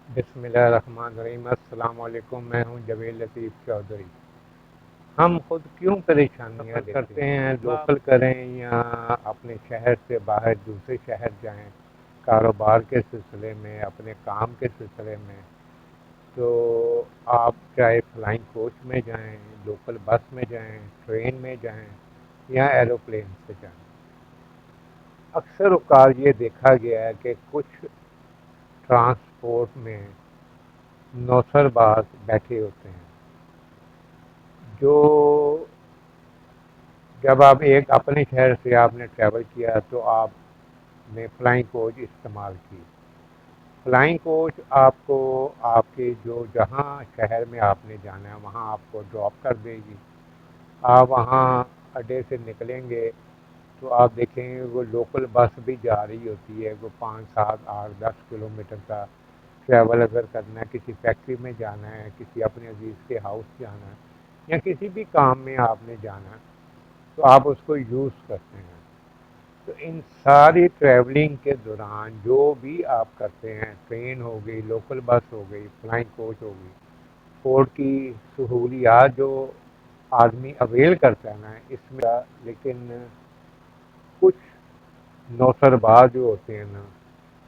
بسم اللہ الرحمن الرحیم۔ السلام علیکم، میں ہوں جویل لطیف چودھری۔ ہم خود کیوں پریشانیاں کرتے ہیں، لوکل کریں یا اپنے شہر سے باہر دوسرے شہر جائیں کاروبار کے سلسلے میں، اپنے کام کے سلسلے میں؟ تو آپ چاہے فلائنگ کوچ میں جائیں، لوکل بس میں جائیں، ٹرین میں جائیں یا ایروپلین سے جائیں، اکثر اوقات یہ دیکھا گیا ہے کہ کچھ ٹرانسپورٹ میں نوسر باز بیٹھے ہوتے ہیں جو جب آپ ایک اپنے شہر سے آپ نے ٹریول کیا تو آپ نے فلائنگ کوچ استعمال کی۔ فلائنگ کوچ آپ کو آپ کے جو جہاں شہر میں آپ نے جانا ہے وہاں آپ کو ڈراپ کر دے گی۔ آپ وہاں اڈے سے نکلیں گے تو آپ دیکھیں گے وہ لوکل بس بھی جا رہی ہوتی ہے، وہ 5 7 8 10 کلومیٹر کا ٹریول اگر کرنا ہے، کسی فیکٹری میں جانا ہے، کسی اپنے عزیز کے ہاؤس جانا ہے یا کسی بھی کام میں آپ نے جانا ہے تو آپ اس کو یوز کرتے ہیں۔ تو ان ساری ٹریولنگ کے دوران جو بھی آپ کرتے ہیں، ٹرین ہو گئی، لوکل بس ہو گئی، فلائنگ کوچ ہو گئی، فورٹ کی سہولیات جو آدمی اویل کرتا ہے نا اس میں، لیکن کچھ نوسر باز جو ہوتے ہیں نا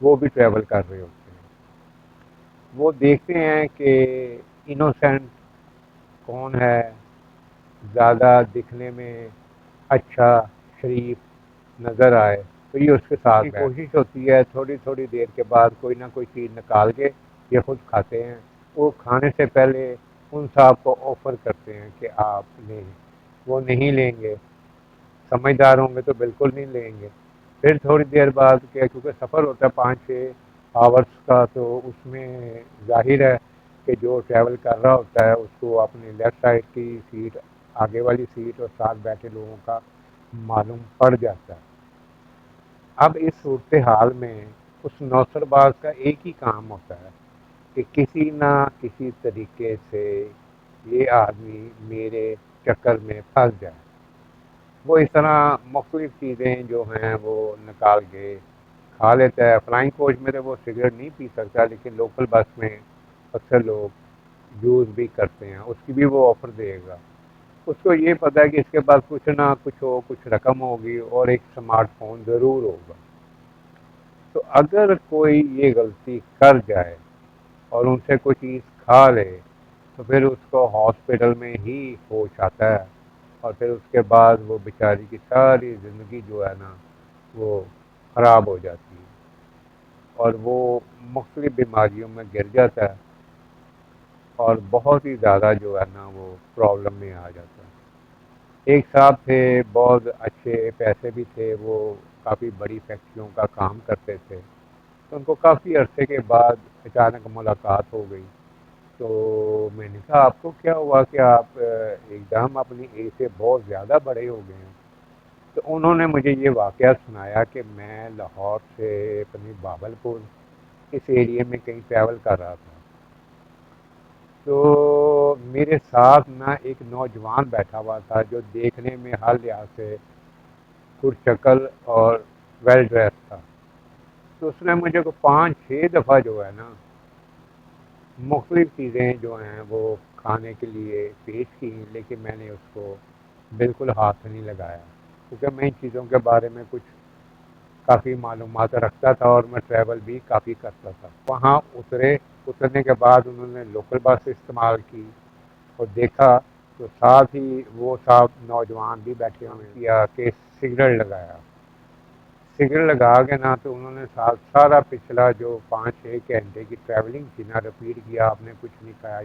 وہ بھی ٹریول کر رہے ہوتے ہیں۔ وہ دیکھتے ہیں کہ انوسینٹ کون ہے، زیادہ دکھنے میں اچھا شریف نظر آئے تو یہ اس کے ساتھ کوشش ہوتی ہے تھوڑی تھوڑی دیر کے بعد کوئی نہ کوئی چیز نکال کے یہ خود کھاتے ہیں۔ وہ کھانے سے پہلے ان صاحب کو آفر کرتے ہیں کہ آپ لیں، وہ نہیں لیں گے، سمجھدار ہوں گے تو بالکل نہیں لیں گے۔ پھر تھوڑی دیر بعد کیا، کیونکہ سفر ہوتا ہے 5 6 آورس کا، تو اس میں ظاہر ہے کہ جو ٹریول کر رہا ہوتا ہے اس کو اپنی لیفٹ سائڈ کی سیٹ، آگے والی سیٹ اور ساتھ بیٹھے لوگوں کا معلوم پڑ جاتا ہے۔ اب اس صورتحال میں اس نوسر باز کا ایک ہی کام ہوتا ہے کہ کسی نہ کسی طریقے سے یہ آدمی میرے چکر میں پھنس جائے۔ وہ اس طرح مختلف چیزیں جو ہیں وہ نکال کے کھا لیتا ہے۔ فلائنگ کوچ میں تو وہ سگریٹ نہیں پی سکتا، لیکن لوکل بس میں اکثر لوگ یوز بھی کرتے ہیں، اس کی بھی وہ آفر دے گا۔ اس کو یہ پتہ ہے کہ اس کے پاس کچھ نہ کچھ ہو، کچھ رقم ہوگی اور ایک سمارٹ فون ضرور ہوگا۔ تو اگر کوئی یہ غلطی کر جائے اور ان سے کوئی چیز کھا لے تو پھر اس کو ہاسپٹل میں ہی ہوش آتا ہے، اور پھر اس کے بعد وہ بیچاری کی ساری زندگی جو ہے نا وہ خراب ہو جاتی ہے اور وہ مختلف بیماریوں میں گر جاتا ہے اور بہت ہی زیادہ جو ہے نا وہ پرابلم میں آ جاتا ہے۔ ایک صاحب تھے، بہت اچھے پیسے بھی تھے، وہ کافی بڑی فیکٹریوں کا کام کرتے تھے، تو ان کو کافی عرصے کے بعد اچانک ملاقات ہو گئی۔ تو میں نے کہا آپ کو کیا ہوا کہ آپ ایک دم اپنی ایج سے بہت زیادہ بڑے ہو گئے ہیں؟ تو انہوں نے مجھے یہ واقعہ سنایا کہ میں لاہور سے اپنی بابل پور اس ایریے میں کہیں ٹریول کر رہا تھا، تو میرے ساتھ نہ ایک نوجوان بیٹھا ہوا تھا جو دیکھنے میں ہر لحاظ سے پرشکل اور ویل ڈریس تھا۔ تو اس نے مجھے کو 5 6 دفعہ جو ہے نا مختلف چیزیں جو ہیں وہ کھانے کے لیے پیش کی، لیکن میں نے اس کو بالکل ہاتھ نہیں لگایا، کیونکہ میں ان چیزوں کے بارے میں کچھ کافی معلومات رکھتا تھا اور میں ٹریول بھی کافی کرتا تھا۔ وہاں اترنے کے بعد انہوں نے لوکل بس استعمال کی اور دیکھا تو ساتھ ہی وہ صاحب نوجوان بھی بیٹھے ہوئے کیا کہ سگریٹ لگایا۔ سگریٹ لگا کے نا تو انہوں نے سارا پچھلا جو 5 6 گھنٹے کی ٹریولنگ تھی نا رپیٹ کیا، آپ نے کچھ نہیں کھایا،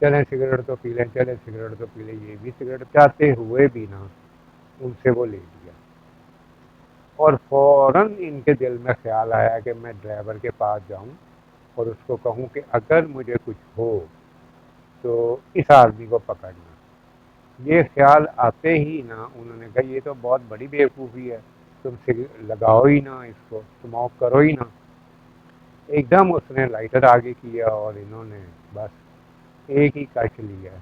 چلیں سگریٹ تو پی لیں، چلیں سگریٹ تو پی لیں، یہ بھی سگریٹ چاہتے ہوئے بھی نا ان سے وہ لے لیا۔ اور فوراً ان کے دل میں خیال آیا کہ میں ڈرائیور کے پاس جاؤں اور اس کو کہوں کہ اگر مجھے کچھ ہو تو اس آدمی کو پکڑنا۔ یہ خیال آتے ہی نا انہوں نے کہا یہ تو بہت بڑی بیوقوفی ہے، تم سے لگاؤ ہی نا، اس کو اسموک کرو ہی نا۔ ایک دم اس نے لائٹر آگے کیا اور انہوں نے بس ایک ہی کش لیا۔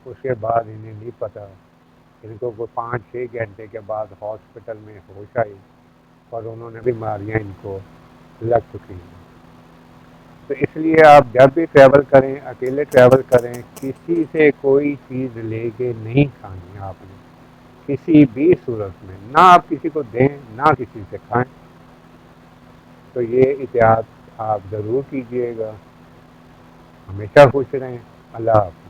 اس کے بعد انہیں نہیں پتا، ان کو کوئی 5 6 گھنٹے کے بعد ہاسپٹل میں ہوش آئی اور انہوں نے بیماریاں ان کو لگ چکی ہیں۔ تو اس لیے آپ جب بھی ٹریول کریں، اکیلے ٹریول کریں، کسی سے کوئی چیز لے کے نہیں کھانی آپ نے، کسی بھی صورت میں نہ آپ کسی کو دیں نہ کسی سے کھائیں۔ تو یہ احتیاط آپ ضرور کیجیے گا۔ ہمیشہ خوش رہیں۔ اللہ حافظ۔